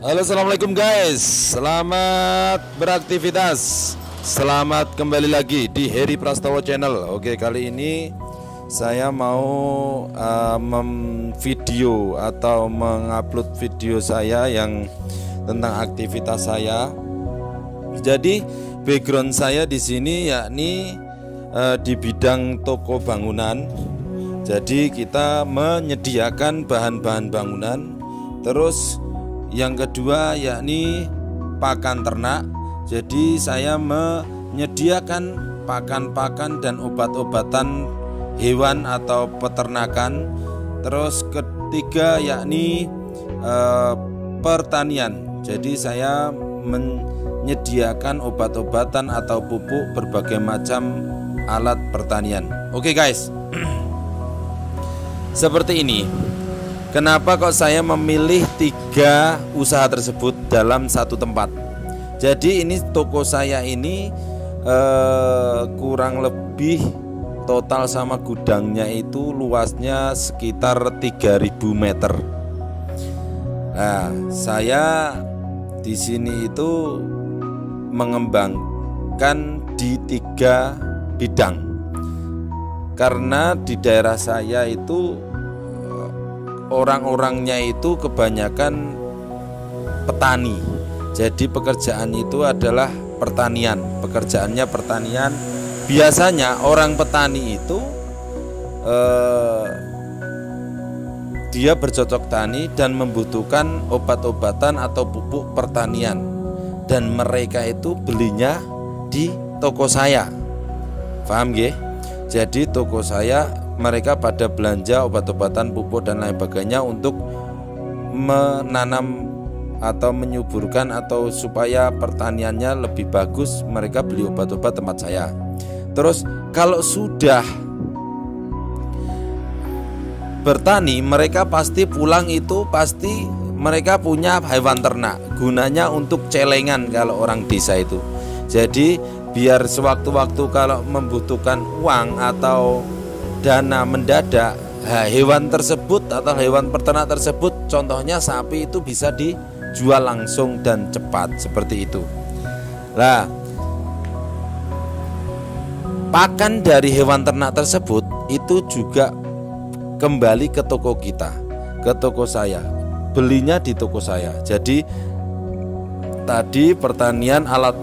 Halo, assalamualaikum guys. Selamat beraktivitas. Selamat kembali lagi di Heri Prastowo Channel. Oke, kali ini saya mau memvideo atau mengupload video saya yang tentang aktivitas saya. Jadi background saya di sini yakni di bidang toko bangunan. Jadi kita menyediakan bahan-bahan bangunan. Terus yang kedua yakni pakan ternak. Jadi saya menyediakan pakan-pakan dan obat-obatan hewan atau peternakan. Terus ketiga yakni pertanian. Jadi saya menyediakan obat-obatan atau pupuk berbagai macam alat pertanian. Oke guys. Seperti ini. Kenapa kok saya memilih 3 usaha tersebut dalam satu tempat? Jadi ini toko saya ini kurang lebih total sama gudangnya itu luasnya sekitar 3000 meter. Nah, saya di sini itu mengembangkan di 3 bidang. Karena di daerah saya itu orang-orangnya itu kebanyakan petani. Jadi pekerjaan itu adalah pertanian. Pekerjaannya pertanian. Biasanya orang petani itu dia bercocok tani dan membutuhkan obat-obatan atau pupuk pertanian. Dan mereka itu belinya di toko saya. Paham nggih? Jadi toko saya mereka pada belanja obat-obatan, pupuk dan lain sebagainya untuk menanam atau menyuburkan atau supaya pertaniannya lebih bagus, mereka beli obat-obat tempat saya. Terus kalau sudah bertani, mereka pasti pulang itu pasti mereka punya hewan ternak. Gunanya untuk celengan kalau orang desa itu. Jadi biar sewaktu-waktu kalau membutuhkan uang atau dana mendadak, hewan tersebut atau hewan peternak tersebut, contohnya sapi itu bisa dijual langsung dan cepat seperti itu. Nah, pakan dari hewan ternak tersebut itu juga kembali ke toko kita, ke toko saya. Belinya di toko saya. Jadi tadi pertanian alat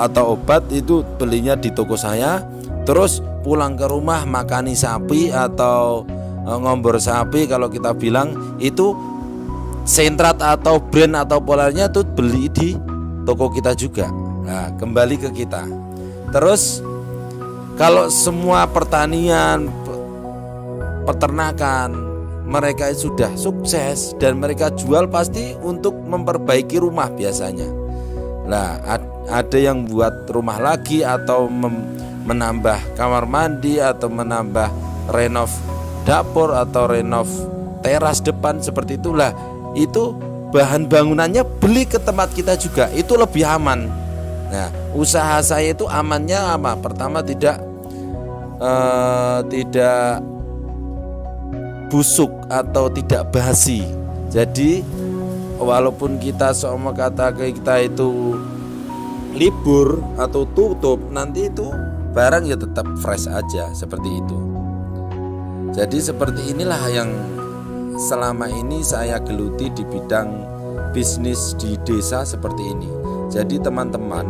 atau obat itu belinya di toko saya. Terus pulang ke rumah makani sapi atau ngombor sapi kalau kita bilang itu sentrat atau brand atau polarnya tuh beli di toko kita juga. Nah, kembali ke kita. Terus kalau semua pertanian, peternakan mereka sudah sukses dan mereka jual pasti untuk memperbaiki rumah biasanya. Nah, ada yang buat rumah lagi atau menambah kamar mandi atau menambah renov dapur atau renov teras depan seperti itulah. Itu bahan bangunannya beli ke tempat kita juga, itu lebih aman. Nah, usaha saya itu amannya apa? Pertama tidak busuk atau tidak basi. Jadi walaupun kita seumpama kata kita itu libur atau tutup, nanti itu barang ya tetap fresh aja seperti itu. Jadi seperti inilah yang selama ini saya geluti di bidang bisnis di desa seperti ini. Jadi teman-teman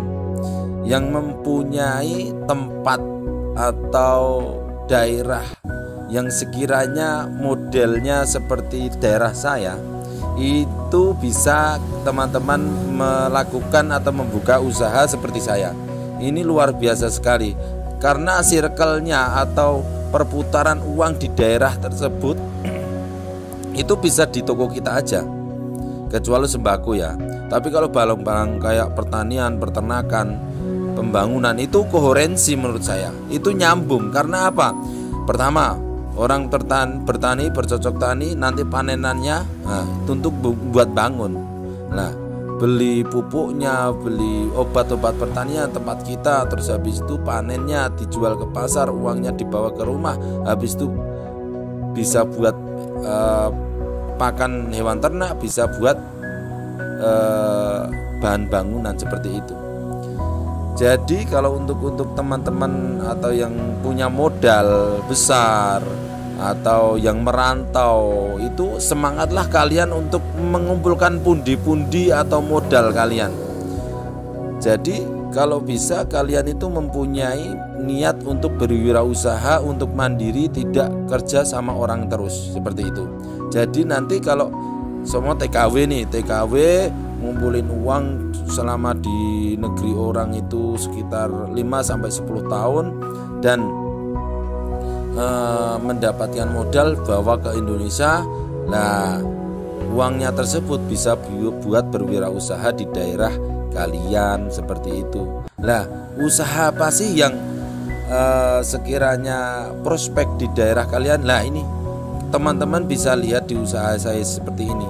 yang mempunyai tempat atau daerah yang sekiranya modelnya seperti daerah saya, itu bisa teman-teman melakukan atau membuka usaha seperti saya. Ini luar biasa sekali karena circle-nya atau perputaran uang di daerah tersebut itu bisa di toko kita aja, kecuali sembako ya. Tapi kalau barang-barang kayak pertanian, peternakan, pembangunan itu koherensi menurut saya. Itu nyambung karena apa? Pertama, orang bertani bercocok tani, nanti panenannya untuk buat bangun. Nah, beli pupuknya, beli obat-obat pertanian tempat kita, terus habis itu panennya dijual ke pasar, uangnya dibawa ke rumah, habis itu bisa buat pakan hewan ternak, bisa buat bahan bangunan seperti itu. Jadi kalau untuk teman-teman atau yang punya modal besar atau yang merantau, itu semangatlah kalian untuk mengumpulkan pundi-pundi atau modal kalian. Jadi kalau bisa kalian itu mempunyai niat untuk berwirausaha, untuk mandiri, tidak kerja sama orang terus, seperti itu. Jadi nanti kalau semua TKW nih, TKW ngumpulin uang selama di negeri orang itu sekitar 5-10 tahun dan mendapatkan modal bawa ke Indonesia. Nah, uangnya tersebut bisa buat berwirausaha di daerah kalian, seperti itu. Nah, usaha apa sih yang sekiranya prospek di daerah kalian? Nah, ini teman-teman bisa lihat di usaha saya seperti ini.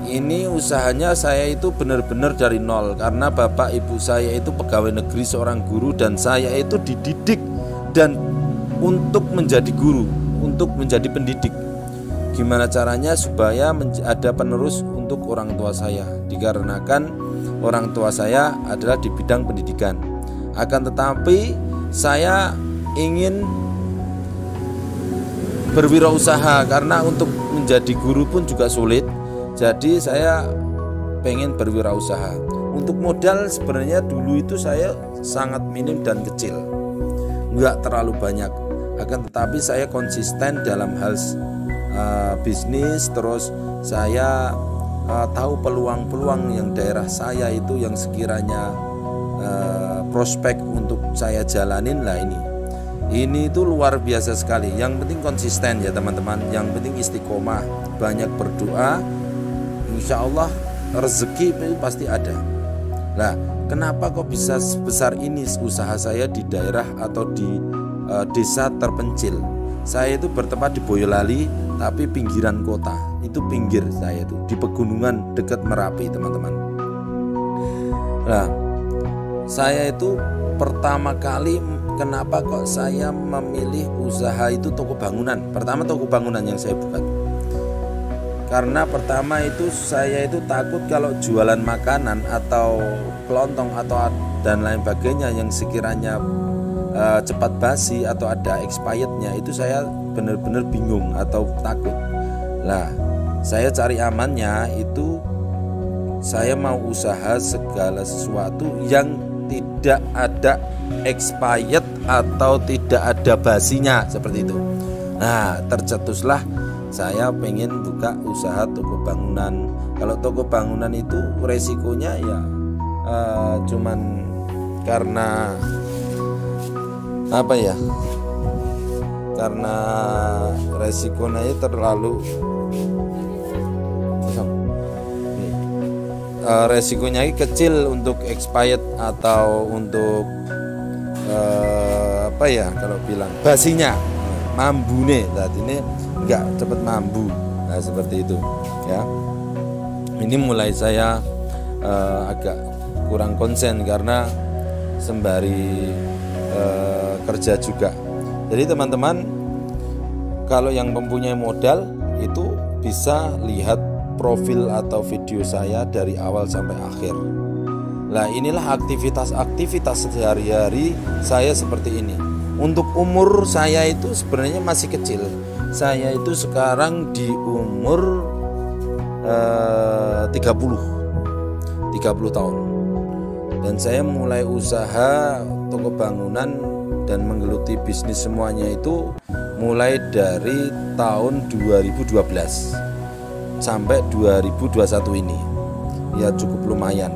Ini usahanya saya itu benar-benar dari nol, karena bapak ibu saya itu pegawai negeri, seorang guru, dan saya itu dididik dan untuk menjadi guru, untuk menjadi pendidik. Gimana caranya supaya ada penerus untuk orang tua saya, dikarenakan orang tua saya adalah di bidang pendidikan. Akan tetapi saya ingin berwirausaha, karena untuk menjadi guru pun juga sulit. Jadi saya pengen berwirausaha. Untuk modal sebenarnya dulu itu saya sangat minim dan kecil, nggak terlalu banyak. Akan tetapi saya konsisten dalam hal bisnis. Terus saya tahu peluang-peluang yang daerah saya itu yang sekiranya prospek untuk saya jalanin. Lah ini itu luar biasa sekali. Yang penting konsisten ya teman-teman, yang penting istiqomah, banyak berdoa, insya Allah rezeki itu pasti ada. Nah, kenapa kok bisa sebesar ini usaha saya di daerah atau di desa terpencil? Saya itu bertempat di Boyolali, tapi pinggiran kota. Itu pinggir saya itu, di pegunungan dekat Merapi, teman-teman. Nah, saya itu pertama kali kenapa kok saya memilih usaha itu toko bangunan. Pertama toko bangunan yang saya buka. Karena pertama itu saya itu takut kalau jualan makanan atau kelontong atau dan lain sebagainya yang sekiranya cepat basi atau ada expirednya, itu saya benar-benar bingung atau takut. Lah, saya cari amannya itu saya mau usaha segala sesuatu yang tidak ada expired atau tidak ada basinya, seperti itu. Nah, tercetuslah saya pengen buka usaha toko bangunan. Kalau toko bangunan itu resikonya ya cuman karena apa ya? Karena resikonya terlalu resikonya kecil untuk expired atau untuk apa ya, kalau bilang basinya, mambune, saat ini enggak cepat mambu. Nah, seperti itu ya. Ini mulai saya agak kurang konsen karena sembari kerja juga. Jadi teman-teman, kalau yang mempunyai modal itu bisa lihat profil atau video saya dari awal sampai akhir. Nah, inilah aktivitas sehari-hari saya seperti ini. Untuk umur saya itu sebenarnya masih kecil. Saya itu sekarang di umur 30 tahun. Dan saya mulai usaha toko bangunan dan menggeluti bisnis semuanya itu mulai dari tahun 2012 sampai 2021 ini. Ya cukup lumayan.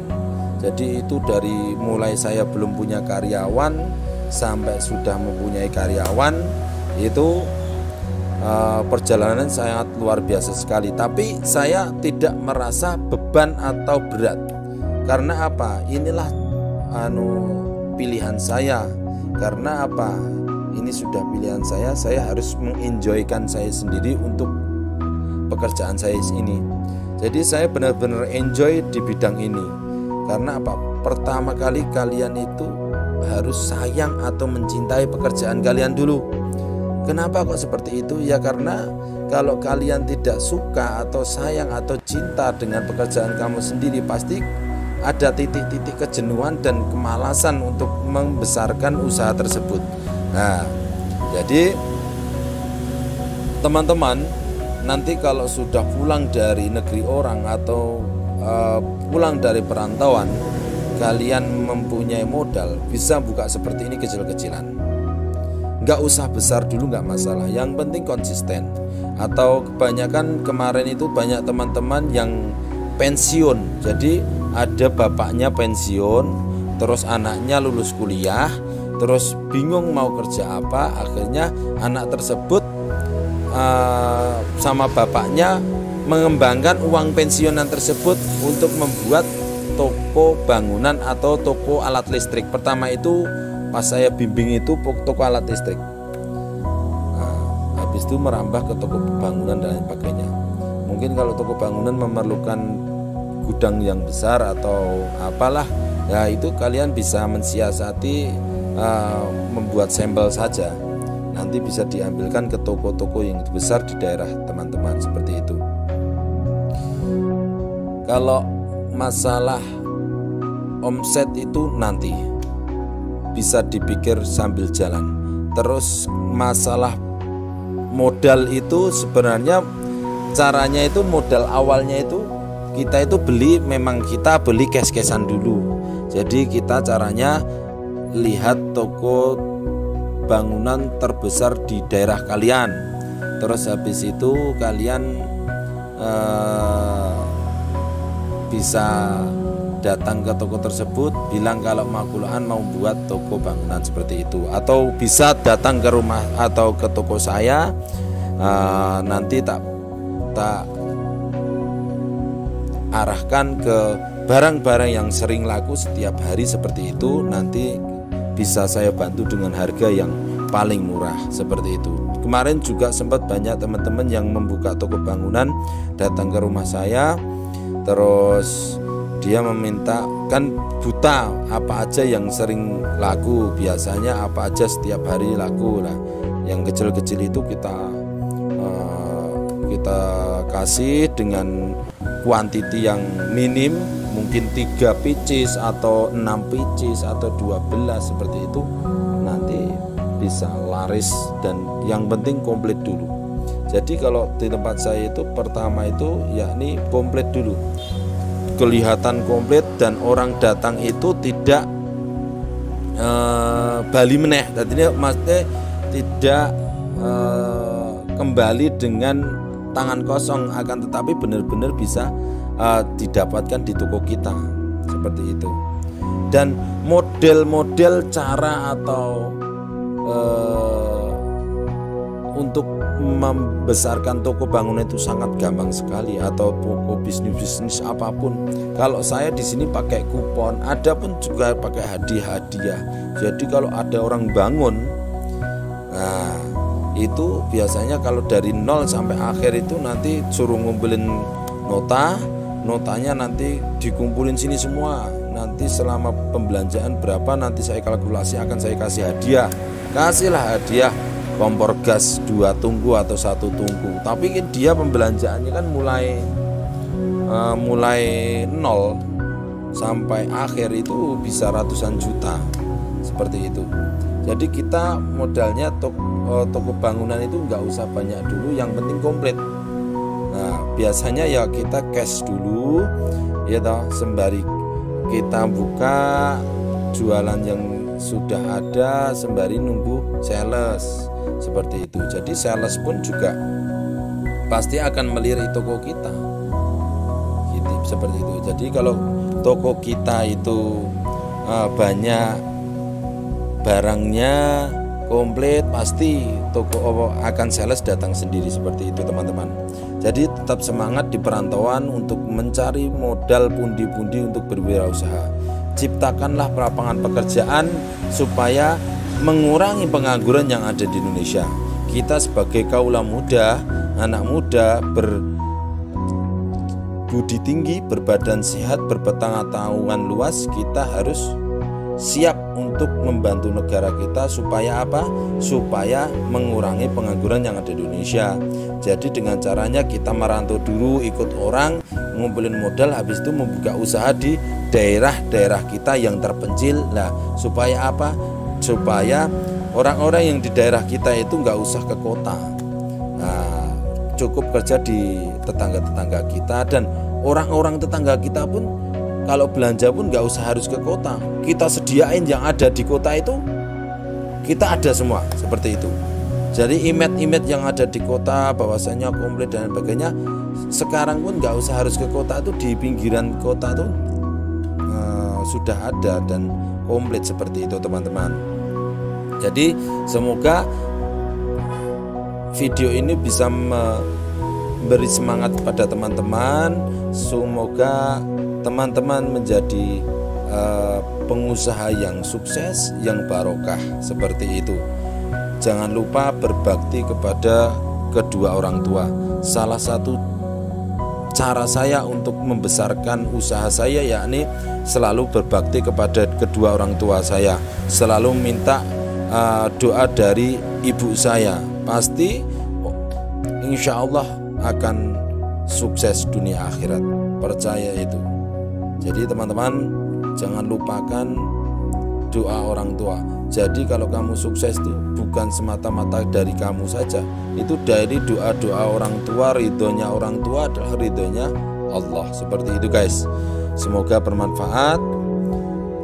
Jadi itu dari mulai saya belum punya karyawan sampai sudah mempunyai karyawan, itu perjalanan sangat luar biasa sekali. Tapi saya tidak merasa beban atau berat. Karena apa? Inilah pilihan saya. Karena apa? Ini sudah pilihan saya harus mengenjoykan saya sendiri untuk pekerjaan saya ini. Jadi saya benar-benar enjoy di bidang ini. Karena apa? Pertama kali kalian itu harus sayang atau mencintai pekerjaan kalian dulu. Kenapa kok seperti itu? Ya karena kalau kalian tidak suka atau sayang atau cinta dengan pekerjaan kamu sendiri, pasti ada titik-titik kejenuhan dan kemalasan untuk membesarkan usaha tersebut. Nah, jadi teman-teman, nanti kalau sudah pulang dari negeri orang atau pulang dari perantauan, kalian mempunyai modal, bisa buka seperti ini kecil-kecilan. Nggak usah besar dulu, nggak masalah, yang penting konsisten. Atau kebanyakan kemarin itu banyak teman-teman yang pensiun, jadi ada bapaknya pensiun, terus anaknya lulus kuliah, terus bingung mau kerja apa, akhirnya anak tersebut sama bapaknya mengembangkan uang pensiunan tersebut untuk membuat toko bangunan atau toko alat listrik. Pertama itu pas saya bimbing itu toko alat listrik, habis itu merambah ke toko bangunan dan lain sebagainya. Mungkin kalau toko bangunan memerlukan gudang yang besar atau apalah, ya itu kalian bisa mensiasati membuat sampel saja, nanti bisa diambilkan ke toko-toko yang besar di daerah teman-teman, seperti itu. Kalau masalah omset itu nanti bisa dipikir sambil jalan. Terus masalah modal itu sebenarnya caranya itu, modal awalnya itu kita itu beli, memang kita beli cash-cashan dulu. Jadi kita caranya lihat toko bangunan terbesar di daerah kalian. Terus habis itu kalian bisa datang ke toko tersebut, bilang kalau Makulaan mau buat toko bangunan seperti itu. Atau bisa datang ke rumah atau ke toko saya, nanti tak arahkan ke barang-barang yang sering laku setiap hari seperti itu. Nanti bisa saya bantu dengan harga yang paling murah, seperti itu. Kemarin juga sempat banyak teman-teman yang membuka toko bangunan datang ke rumah saya, terus dia meminta, kan buta apa aja yang sering laku, biasanya apa aja setiap hari laku lah. Yang kecil-kecil itu kita kasih dengan kuantiti yang minim, mungkin 3 pieces atau 6 pieces atau 12 seperti itu, nanti bisa laris dan yang penting komplit dulu. Jadi kalau di tempat saya itu pertama itu yakni komplit dulu, kelihatan komplit dan orang datang itu tidak bali meneh. Tadinya maksudnya tidak kembali dengan tangan kosong, akan tetapi benar-benar bisa didapatkan di toko kita, seperti itu. Dan model-model cara atau untuk membesarkan toko bangunan itu sangat gampang sekali, atau toko bisnis apapun. Kalau saya di sini pakai kupon, ada pun juga pakai hadiah. Jadi kalau ada orang bangun, nah itu biasanya kalau dari 0 sampai akhir itu nanti suruh ngumpulin notanya nanti dikumpulin sini semua. Nanti selama pembelanjaan berapa nanti saya kalkulasi, akan saya kasih hadiah. Kasihlah hadiah kompor gas 2 tungku atau 1 tungku. Tapi dia pembelanjaannya kan mulai 0 sampai akhir itu bisa ratusan juta, seperti itu. Jadi kita modalnya toko bangunan itu nggak usah banyak dulu, yang penting komplit. Nah biasanya ya kita cash dulu, ya toh, sembari kita buka jualan yang sudah ada, sembari nunggu sales, seperti itu. Jadi sales pun juga pasti akan melirik toko kita, gitu, seperti itu. Jadi kalau toko kita itu banyak barangnya komplit, pasti toko akan sales datang sendiri, seperti itu teman-teman. Jadi tetap semangat di perantauan untuk mencari modal pundi-pundi untuk berwirausaha. Ciptakanlah lapangan pekerjaan supaya mengurangi pengangguran yang ada di Indonesia. Kita sebagai kaula muda, anak muda berbudi tinggi, berbadan sehat, berpengetahuan luas, kita harus siap untuk membantu negara kita supaya apa? Supaya mengurangi pengangguran yang ada di Indonesia. Jadi dengan caranya kita merantau dulu, ikut orang, ngumpulin modal, habis itu membuka usaha di daerah-daerah kita yang terpencil. Nah, supaya apa? Supaya orang-orang yang di daerah kita itu nggak usah ke kota. Nah, cukup kerja di tetangga-tetangga kita, dan orang-orang tetangga kita pun kalau belanja pun nggak usah harus ke kota. Kita sediain yang ada di kota itu, kita ada semua, seperti itu. Jadi imet-imet yang ada di kota bahwasanya komplit dan sebagainya, sekarang pun nggak usah harus ke kota, itu di pinggiran kota tuh sudah ada dan komplit seperti itu teman-teman. Jadi semoga video ini bisa memberi semangat pada teman-teman. Semoga teman-teman menjadi pengusaha yang sukses, yang barokah, seperti itu. Jangan lupa berbakti kepada kedua orang tua. Salah satu cara saya untuk membesarkan usaha saya yakni selalu berbakti kepada kedua orang tua saya. Selalu minta doa dari ibu saya. Pasti insya Allah akan sukses dunia akhirat. Percaya itu. Jadi teman-teman, jangan lupakan doa orang tua. Jadi kalau kamu sukses itu bukan semata-mata dari kamu saja, itu dari doa-doa orang tua. Ridhonya orang tua adalah ridhonya Allah. Seperti itu guys. Semoga bermanfaat.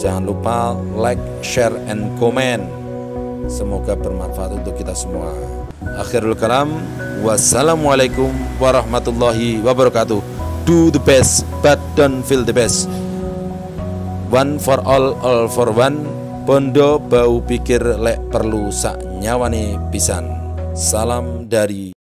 Jangan lupa like, share, and comment. Semoga bermanfaat untuk kita semua. Akhirul kalam, wassalamualaikum warahmatullahi wabarakatuh. Do the best but don't feel the best. One for all for one. Bondo bau pikir lek perlu sak nyawane pisan. Salam dari